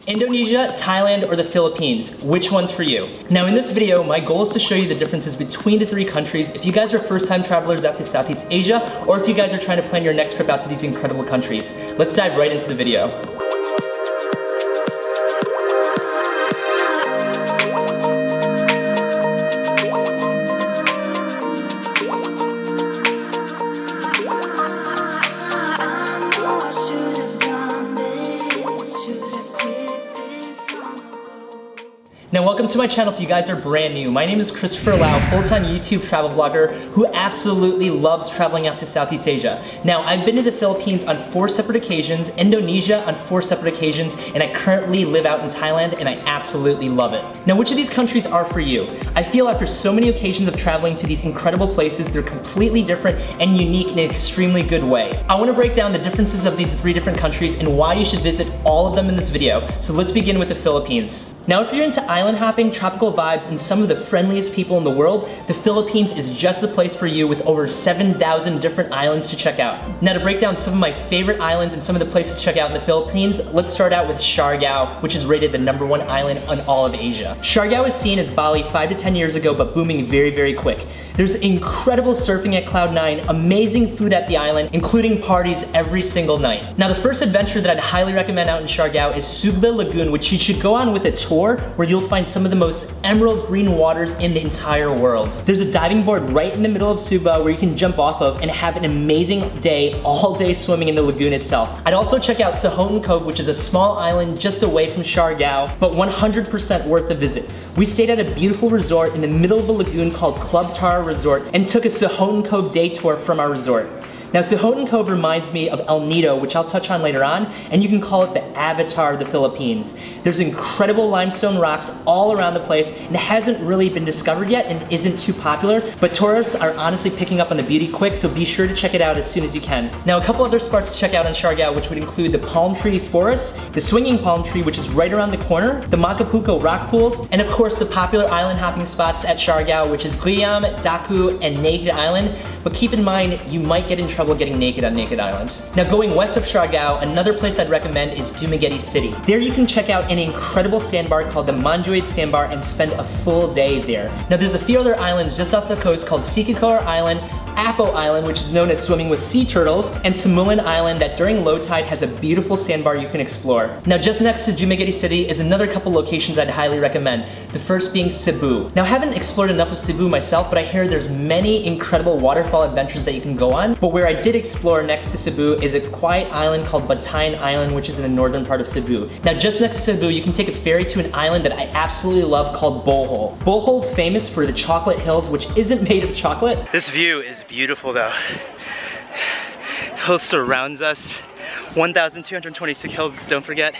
Indonesia, Thailand, or the Philippines? Which one's for you? Now in this video, my goal is to show you the differences between the three countries if you guys are first-time travelers out to Southeast Asia, or if you guys are trying to plan your next trip out to these incredible countries. Let's dive right into the video. Now welcome to my channel if you guys are brand new. My name is Christopher Lau, full-time YouTube travel vlogger who absolutely loves traveling out to Southeast Asia. Now I've been to the Philippines on 4 separate occasions, Indonesia on 4 separate occasions, and I currently live out in Thailand and I absolutely love it. Now which of these countries are for you? I feel after so many occasions of traveling to these incredible places, they're completely different and unique in an extremely good way. I want to break down the differences of these 3 different countries and why you should visit all of them in this video. So let's begin with the Philippines. Now if you're into island hopping, tropical vibes, and some of the friendliest people in the world, the Philippines is just the place for you with over 7,000 different islands to check out. Now to break down some of my favorite islands and some of the places to check out in the Philippines, let's start out with Siargao, which is rated the #1 island on all of Asia. Siargao is seen as Bali 5 to 10 years ago, but booming very, very quick. There's incredible surfing at Cloud 9, amazing food at the island, including parties every single night. Now the first adventure that I'd highly recommend out in Siargao is SUGBA Lagoon, which you should go on with a tour where you'll find some of the most emerald green waters in the entire world. There's a diving board right in the middle of SUGBA where you can jump off of and have an amazing day, all day swimming in the lagoon itself. I'd also check out SOHOTON COVE, which is a small island just away from Siargao, but 100% worth the visit. We stayed at a beautiful resort in the middle of a lagoon called Club Tara Resort and took a SOHOTON COVE day tour from our resort. Now SOHOTON COVE reminds me of El Nido, which I'll touch on later on, and you can call it the Avatar of the Philippines. There's incredible limestone rocks all around the place, and it hasn't really been discovered yet and isn't too popular, but tourists are honestly picking up on the beauty quick, so be sure to check it out as soon as you can. Now a couple other spots to check out in Siargao, which would include the Palm Tree Forest, the Swinging Palm Tree, which is right around the corner, the Macapuco Rock Pools, and of course the popular island hopping spots at Siargao, which is Guiam, Daku, and Naked Island, but keep in mind, you might get in trouble getting naked on Naked Island. Now going west of Siargao, another place I'd recommend is Dumaguete City. There you can check out an incredible sandbar called the Manjoid Sandbar and spend a full day there. Now there's a few other islands just off the coast called Sikikor Island, Apo Island, which is known as swimming with sea turtles, and Samuan Island that during low tide has a beautiful sandbar you can explore. Now just next to Dumaguete City is another couple locations I'd highly recommend, the first being Cebu. Now I haven't explored enough of Cebu myself, but I hear there's many incredible waterfall adventures that you can go on, but where I did explore next to Cebu is a quiet island called Batayan Island, which is in the northern part of Cebu. Now just next to Cebu, you can take a ferry to an island that I absolutely love called Bohol. Bohol's famous for the chocolate hills, which isn't made of chocolate. This view is beautiful though. Hills surrounds us. 1,226 hills, don't forget.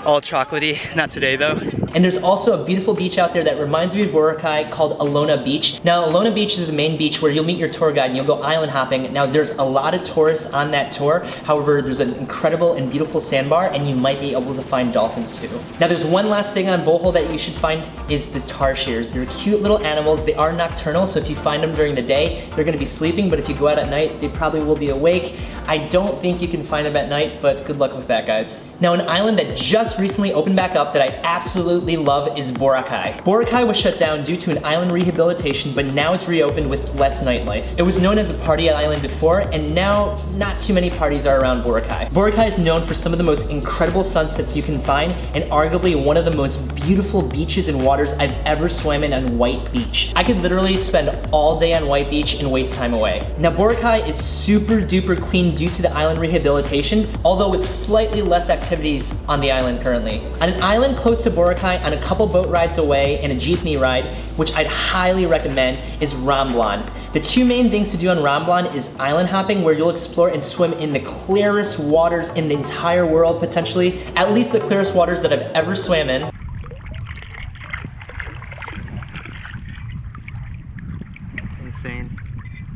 All chocolatey, not today though. And there's also a beautiful beach out there that reminds me of Boracay called ALONA Beach. Now ALONA Beach is the main beach where you'll meet your tour guide and you'll go island hopping. Now there's a lot of tourists on that tour. However, there's an incredible and beautiful sandbar and you might be able to find dolphins too. Now there's one last thing on Bohol that you should find is the tarsiers. They're cute little animals. They are nocturnal, so if you find them during the day, they're gonna be sleeping, but if you go out at night, they probably will be awake. I don't think you can find them at night, but good luck with that, guys. Now an island that just recently opened back up that I absolutely love is Boracay. Boracay was shut down due to an island rehabilitation, but now it's reopened with less nightlife. It was known as a party island before, and now not too many parties are around Boracay. Boracay is known for some of the most incredible sunsets you can find, and arguably one of the most beautiful beaches and waters I've ever swam in on White Beach. I could literally spend all day on White Beach and waste time away. Now Boracay is super duper clean due to the island rehabilitation, although with slightly less activities on the island currently. On an island close to Boracay, on a couple boat rides away and a jeepney ride, which I'd highly recommend, is Romblon. The 2 main things to do on Romblon is island hopping, where you'll explore and swim in the clearest waters in the entire world, potentially, at least the clearest waters that I've ever swam in. Insane.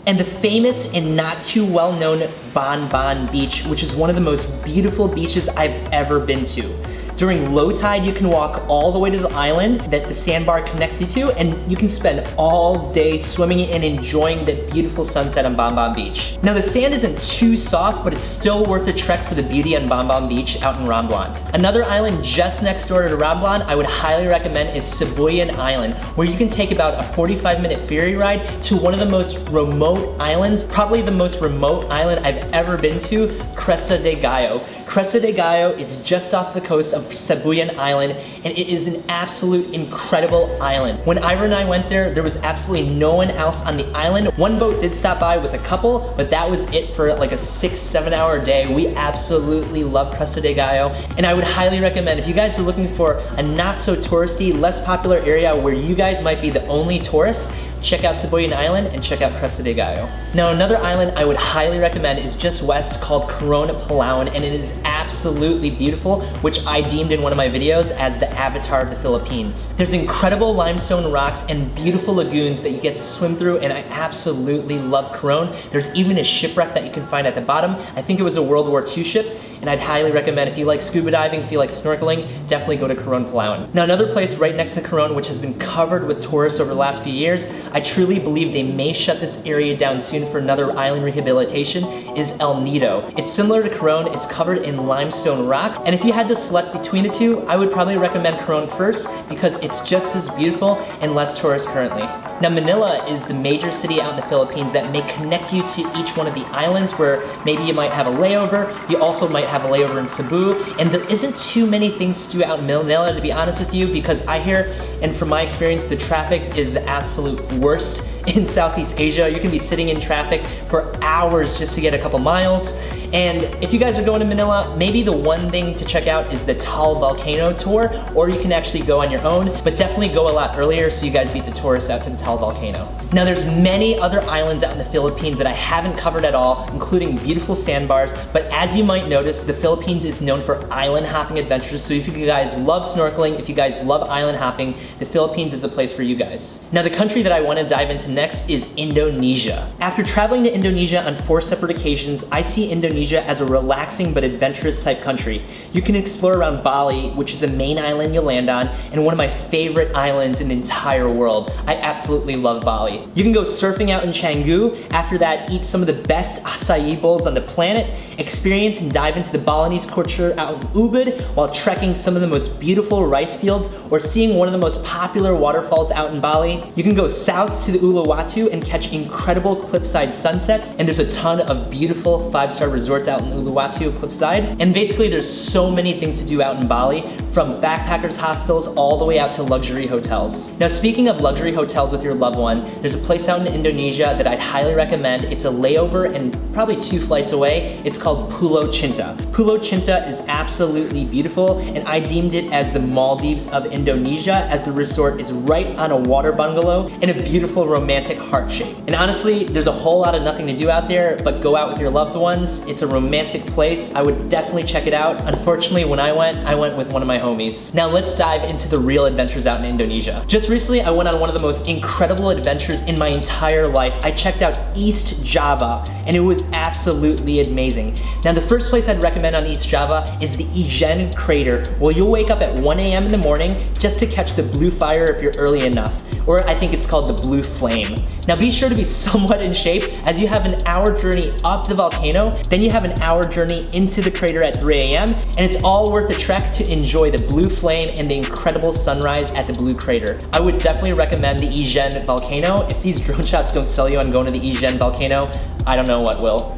And the famous and not too well known Bon Bon Beach, which is one of the most beautiful beaches I've ever been to. During low tide, you can walk all the way to the island that the sandbar connects you to, and you can spend all day swimming and enjoying the beautiful sunset on Bam Bam Beach. Now the sand isn't too soft, but it's still worth the trek for the beauty on Bam Bam Beach out in Ramblan. Another island just next door to Ramblan I would highly recommend is Sibuyan Island, where you can take about a 45-minute ferry ride to one of the most remote islands, probably the most remote island I've ever been to, Cresta de Gallo. Cresta de Gallo is just off the coast of Sibuyan Island, and it is an absolute incredible island. When Ira and I went there was absolutely no one else on the island. One boat did stop by with a couple, but that was it for like a 6-7 hour day. We absolutely love Cresta de Gallo, and I would highly recommend if you guys are looking for a not so touristy, less popular area where you guys might be the only tourists, check out Sibuyan Island and check out Cresta de Gallo. Now another island I would highly recommend is just west called Corona Palawan, and it is absolutely beautiful, which I deemed in one of my videos as the avatar of the Philippines. There's incredible limestone rocks and beautiful lagoons that you get to swim through, and I absolutely love Coron. There's even a shipwreck that you can find at the bottom. I think it was a World War II ship, and I'd highly recommend if you like scuba diving, if you like snorkeling, definitely go to Coron Palawan. Now another place right next to Coron, which has been covered with tourists over the last few years, I truly believe they may shut this area down soon for another island rehabilitation, is El Nido. It's similar to Coron, it's covered in limestone rocks, and if you had to select between the two, I would probably recommend Coron first because it's just as beautiful and less tourists currently. Now Manila is the major city out in the Philippines that may connect you to each one of the islands where maybe you might have a layover, you also might have a layover in Cebu, and there isn't too many things to do out in Manila, to be honest with you, because I hear, and from my experience, the traffic is the absolute worst in Southeast Asia. You can be sitting in traffic for hours just to get a couple miles. And if you guys are going to Manila, maybe the one thing to check out is the Taal Volcano tour, or you can actually go on your own, but definitely go a lot earlier so you guys beat the tourists out to the Taal Volcano. Now there's many other islands out in the Philippines that I haven't covered at all, including beautiful sandbars, but as you might notice, the Philippines is known for island hopping adventures, so if you guys love snorkeling, if you guys love island hopping, the Philippines is the place for you guys. Now the country that I want to dive into next is Indonesia. After traveling to Indonesia on 4 separate occasions, I see Indonesia as a relaxing but adventurous type country. You can explore around Bali, which is the main island you'll land on, and one of my favorite islands in the entire world. I absolutely love Bali. You can go surfing out in Canggu, after that eat some of the best acai bowls on the planet, experience and dive into the Balinese culture out in Ubud while trekking some of the most beautiful rice fields or seeing one of the most popular waterfalls out in Bali. You can go south to the Uluwatu and catch incredible cliffside sunsets, and there's a ton of beautiful 5-star resorts out in Uluwatu cliffside. And basically there's so many things to do out in Bali, from backpackers hostels all the way out to luxury hotels. Now speaking of luxury hotels with your loved one, there's a place out in Indonesia that I'd highly recommend. It's a layover and probably 2 flights away. It's called Pulo CINTA. Pulo CINTA is absolutely beautiful, and I deemed it as the Maldives of Indonesia, as the resort is right on a water bungalow in a beautiful romantic heart shape. And honestly, there's a whole lot of nothing to do out there, but go out with your loved ones. It's a romantic place. I would definitely check it out. Unfortunately, when I went with one of my homies. Now let's dive into the real adventures out in Indonesia. Just recently, I went on one of the most incredible adventures in my entire life. I checked out East Java, and it was absolutely amazing. Now the first place I'd recommend on East Java is the Ijen crater. Well, you'll wake up at 1 a.m. in the morning just to catch the blue fire if you're early enough, or I think it's called the blue flame. Now be sure to be somewhat in shape, as you have an hour journey up the volcano, then you have an hour journey into the crater at 3 a.m. and it's all worth the trek to enjoy the blue flame and the incredible sunrise at the blue crater. I would definitely recommend the Ijen volcano. If these drone shots don't sell you on going to the Ijen volcano, I don't know what will.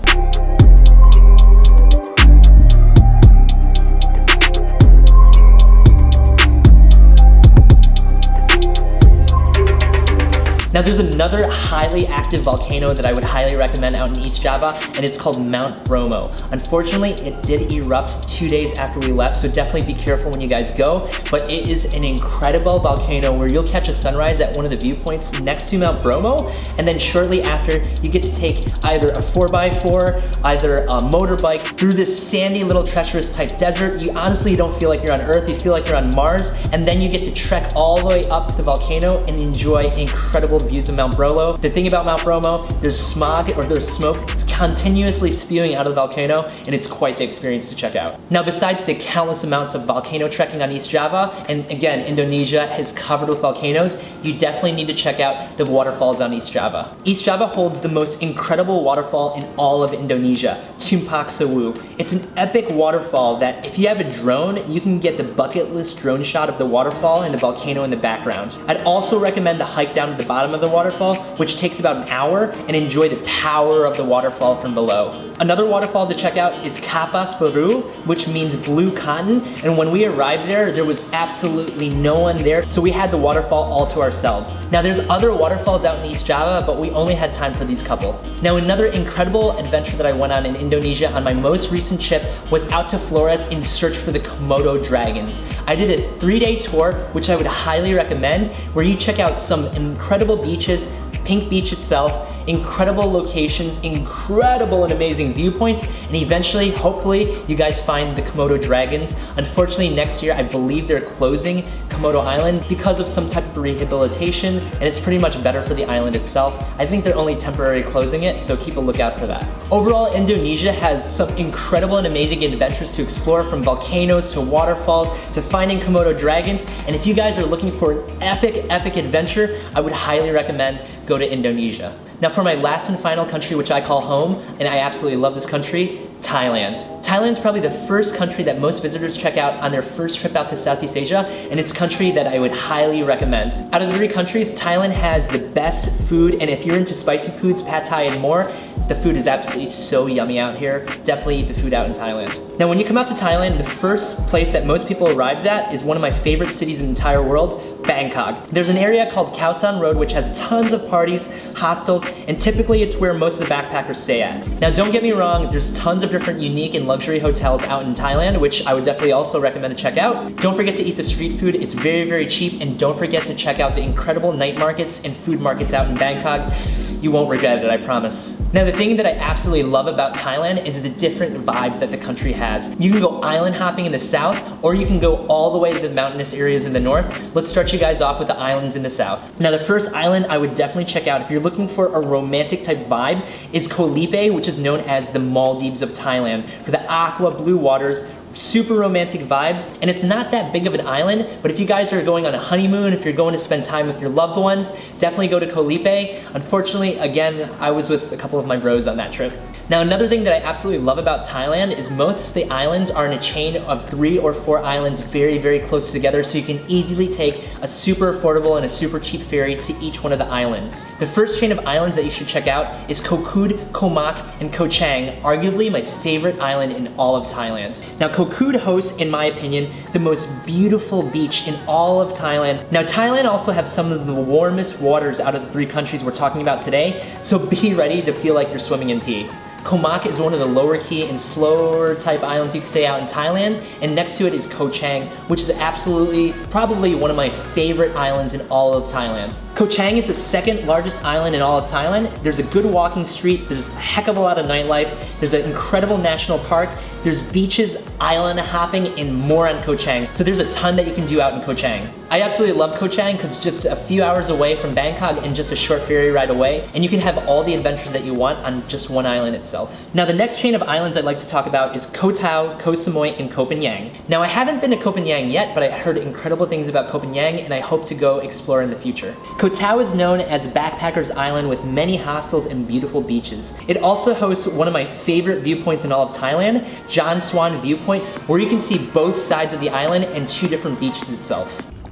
Now there's another highly active volcano that I would highly recommend out in East Java, and it's called Mount Bromo. Unfortunately, it did erupt 2 days after we left, so definitely be careful when you guys go, but it is an incredible volcano where you'll catch a sunrise at one of the viewpoints next to Mount Bromo, and then shortly after, you get to take either a 4x4, either a motorbike through this sandy little treacherous type desert. You honestly don't feel like you're on Earth, you feel like you're on Mars, and then you get to trek all the way up to the volcano and enjoy incredible the views of Mount Bromo. The thing about Mount Bromo, there's smog or there's smoke continuously spewing out of the volcano, and it's quite the experience to check out. Now, besides the countless amounts of volcano trekking on East Java, and again, Indonesia is covered with volcanoes, you definitely need to check out the waterfalls on East Java. East Java holds the most incredible waterfall in all of Indonesia, Tumpak Sewu. It's an epic waterfall that if you have a drone, you can get the bucket list drone shot of the waterfall and the volcano in the background. I'd also recommend the hike down to the bottom of the waterfall, which takes about an hour, and enjoy the power of the waterfall from below. Another waterfall to check out is Kapas Biru, which means blue cotton, and when we arrived there was absolutely no one there, so we had the waterfall all to ourselves. Now there's other waterfalls out in East Java, but we only had time for these couple. Now another incredible adventure that I went on in Indonesia on my most recent trip was out to Flores in search for the Komodo dragons. I did a 3-day tour, which I would highly recommend, where you check out some incredible beaches, Pink Beach itself, incredible locations, incredible and amazing viewpoints, and eventually, hopefully, you guys find the Komodo dragons. Unfortunately, next year, I believe they're closing Komodo Island because of some type of rehabilitation, and it's pretty much better for the island itself. I think they're only temporarily closing it, so keep a lookout for that. Overall, Indonesia has some incredible and amazing adventures to explore, from volcanoes to waterfalls to finding Komodo dragons, and if you guys are looking for an epic adventure, I would highly recommend go to Indonesia. Now for my last and final country, which I call home, and I absolutely love this country, Thailand. Thailand's probably the first country that most visitors check out on their first trip out to Southeast Asia, and it's a country that I would highly recommend. Out of the 3 countries, Thailand has the best food, and if you're into spicy foods, pad thai and more, the food is absolutely so yummy out here. Definitely eat the food out in Thailand. Now when you come out to Thailand, the first place that most people arrives at is one of my favorite cities in the entire world, Bangkok. There's an area called Khao San Road which has tons of parties, hostels, and typically it's where most of the backpackers stay at. Now don't get me wrong, there's tons of different unique and luxury hotels out in Thailand, which I would definitely also recommend to check out. Don't forget to eat the street food, it's very cheap, and don't forget to check out the incredible night markets and food markets out in Bangkok. You won't regret it, I promise. Now the thing that I absolutely love about Thailand is the different vibes that the country has. You can go island hopping in the south, or you can go all the way to the mountainous areas in the north. Let's start you guys off with the islands in the south. Now the first island I would definitely check out if you're looking for a romantic type vibe is Koh Lipe, which is known as the Maldives of Thailand, for the aqua blue waters, super romantic vibes, and it's not that big of an island, but if you guys are going on a honeymoon, if you're going to spend time with your loved ones, definitely go to Koh Lipe. Unfortunately, again, I was with a couple of my bros on that trip. Now another thing that I absolutely love about Thailand is most of the islands are in a chain of 3 or 4 islands very close together, so you can easily take a super affordable and a super cheap ferry to each one of the islands. The first chain of islands that you should check out is Koh Kood, Koh Mak, and Koh Chang, arguably my favorite island in all of Thailand. Now Koh Kood hosts, in my opinion, the most beautiful beach in all of Thailand. Now Thailand also has some of the warmest waters out of the 3 countries we're talking about today, so be ready to feel like you're swimming in pee. Koh Mak is one of the lower key and slower type islands you can stay out in Thailand, and next to it is Koh Chang, which is absolutely, probably one of my favorite islands in all of Thailand. Koh Chang is the 2nd largest island in all of Thailand. There's a good walking street, there's a heck of a lot of nightlife, there's an incredible national park, there's beaches, island hopping, and more on Koh Chang. So there's a ton that you can do out in Koh Chang. I absolutely love Koh Chang because it's just a few hours away from Bangkok and just a short ferry ride away, and you can have all the adventures that you want on just one island itself. Now the next chain of islands I'd like to talk about is Koh Tao, Koh Samui, and Koh Phangan. Now I haven't been to Koh Phangan yet, but I heard incredible things about Koh Phangan, and I hope to go explore in the future. Koh Tao is known as a backpacker's island with many hostels and beautiful beaches. It also hosts one of my favorite viewpoints in all of Thailand, John Swan Viewpoint, where you can see both sides of the island and 2 different beaches itself.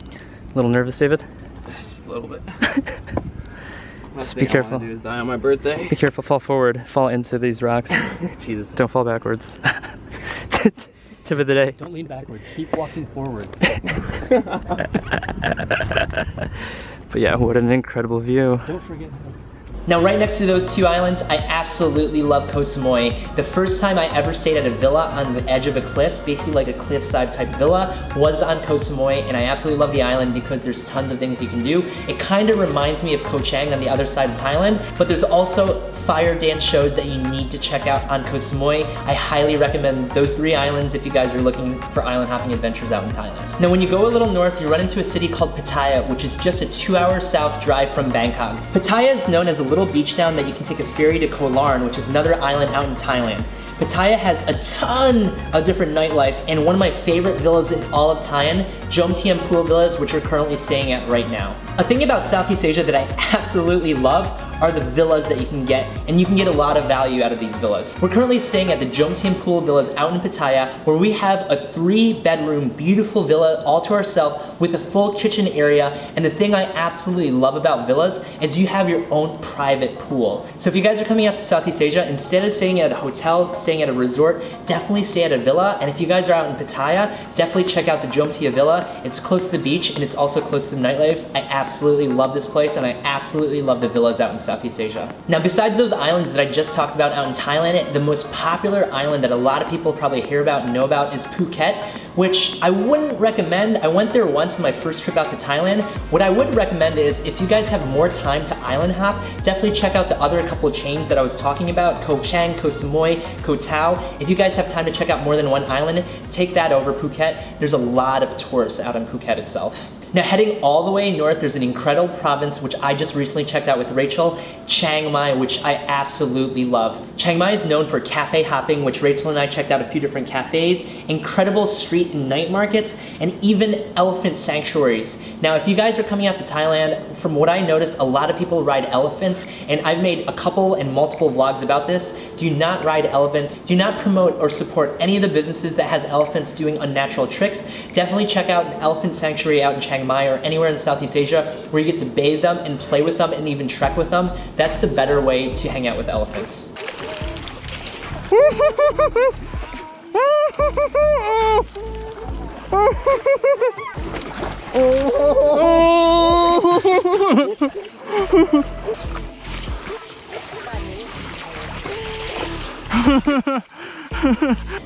A little nervous, David? Just a little bit. Just be careful. All I do is die on my birthday. Be careful, fall forward, fall into these rocks. Jesus. Don't fall backwards. Tip of the day. Don't lean backwards, keep walking forwards. But yeah, what an incredible view. Don't forget. Now right next to those 2 islands, I absolutely love Koh Samui. The first time I ever stayed at a villa on the edge of a cliff, basically like a cliffside type villa, was on Koh Samui, and I absolutely love the island because there's tons of things you can do. It kind of reminds me of Koh Chang on the other side of Thailand, but there's also fire dance shows that you need to check out on Koh Samui. I highly recommend those 3 islands if you guys are looking for island hopping adventures out in Thailand. Now when you go a little north, you run into a city called Pattaya, which is just a 2-hour south drive from Bangkok. Pattaya is known as a little beach town that you can take a ferry to Koh Larn, which is another island out in Thailand. Pattaya has a ton of different nightlife, and one of my favorite villas in all of Thailand, Jomtien Pool Villas, which we're currently staying at right now. A thing about Southeast Asia that I absolutely love are the villas that you can get, and you can get a lot of value out of these villas. We're currently staying at the Jomtien Pool Villas out in Pattaya, where we have a 3-bedroom, beautiful villa all to ourselves with a full kitchen area, and the thing I absolutely love about villas is you have your own private pool. So if you guys are coming out to Southeast Asia, instead of staying at a hotel, staying at a resort, definitely stay at a villa, and if you guys are out in Pattaya, definitely check out the Jomtien Villa. It's close to the beach, and it's also close to the nightlife. I absolutely love this place, and I absolutely love the villas out in Southeast Asia. Now besides those islands that I just talked about out in Thailand, the most popular island that a lot of people probably hear about and know about is Phuket, which I wouldn't recommend. I went there once on my first trip out to Thailand. What I would recommend is if you guys have more time to island hop, definitely check out the other couple of chains that I was talking about, Koh Chang, Koh Samui, Koh Tao. If you guys have time to check out more than one island, take that over Phuket. There's a lot of tourists out in Phuket itself. Now heading all the way north, there's an incredible province which I just recently checked out with Rachel, Chiang Mai, which I absolutely love. Chiang Mai is known for cafe hopping, which Rachel and I checked out a few different cafes, incredible street and night markets, and even elephant sanctuaries. Now if you guys are coming out to Thailand, from what I noticed, a lot of people ride elephants, and I've made a couple and multiple vlogs about this. Do not ride elephants. Do not promote or support any of the businesses that has elephants doing unnatural tricks. Definitely check out an elephant sanctuary out in Chiang Mai or anywhere in Southeast Asia where you get to bathe them and play with them and even trek with them. That's the better way to hang out with elephants.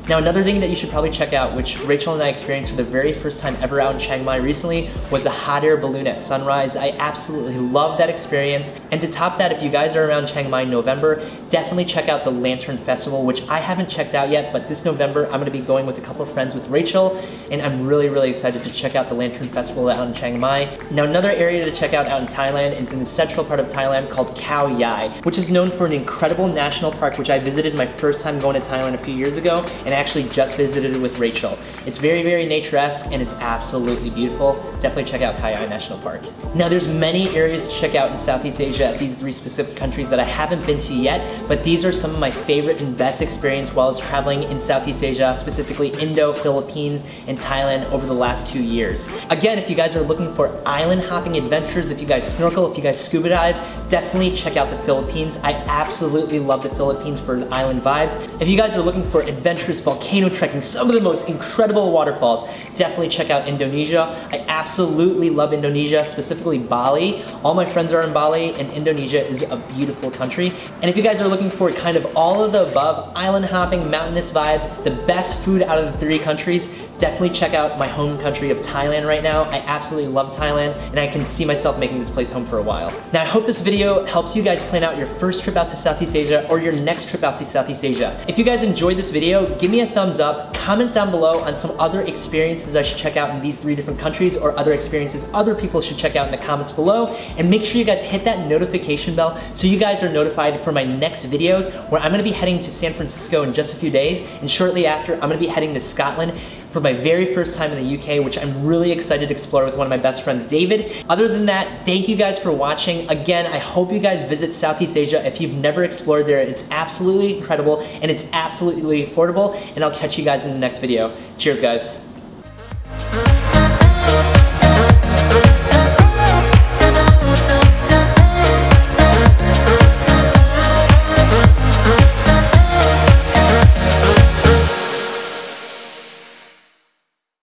Now another thing that you should probably check out, which Rachel and I experienced for the very first time ever out in Chiang Mai recently, was the hot air balloon at sunrise. I absolutely love that experience. And to top that, if you guys are around Chiang Mai in November, definitely check out the Lantern Festival, which I haven't checked out yet, but this November I'm gonna be going with a couple of friends with Rachel, and I'm really excited to check out the Lantern Festival out in Chiang Mai. Now another area to check out in Thailand is in the central part of Thailand called Khao Yai, which is known for an incredible national park, which I visited my first time going to Thailand a few years ago, and I actually just visited it with Rachel. It's very nature-esque, and it's absolutely beautiful. Definitely check out Khao Yai National Park. Now there's many areas to check out in Southeast Asia, these 3 specific countries that I haven't been to yet, but these are some of my favorite and best experience while I was traveling in Southeast Asia, specifically Indo, Philippines, and Thailand over the last 2 years. Again, if you guys are looking for island hopping adventures, if you guys snorkel, if you guys scuba dive, definitely check out the Philippines. I absolutely love the Philippines for island vibes. If you guys are looking for adventurous volcano trekking, some of the most incredible waterfalls, definitely check out Indonesia. I absolutely love Indonesia, specifically Bali. All my friends are in Bali, and Indonesia is a beautiful country. And if you guys are looking for kind of all of the above, island hopping, mountainous vibes, the best food out of the 3 countries, definitely check out my home country of Thailand right now. I absolutely love Thailand, and I can see myself making this place home for a while. Now I hope this video helps you guys plan out your first trip out to Southeast Asia or your next trip out to Southeast Asia. If you guys enjoyed this video, give me a thumbs up, comment down below on some other experiences I should check out in these 3 different countries, or other experiences other people should check out in the comments below, and make sure you guys hit that notification bell so you guys are notified for my next videos, where I'm gonna be heading to San Francisco in just a few days, and shortly after I'm gonna be heading to Scotland for my very first time in the UK, which I'm really excited to explore with one of my best friends, David. Other than that, thank you guys for watching. Again, I hope you guys visit Southeast Asia. If you've never explored there, it's absolutely incredible, and it's absolutely affordable, and I'll catch you guys in the next video. Cheers, guys.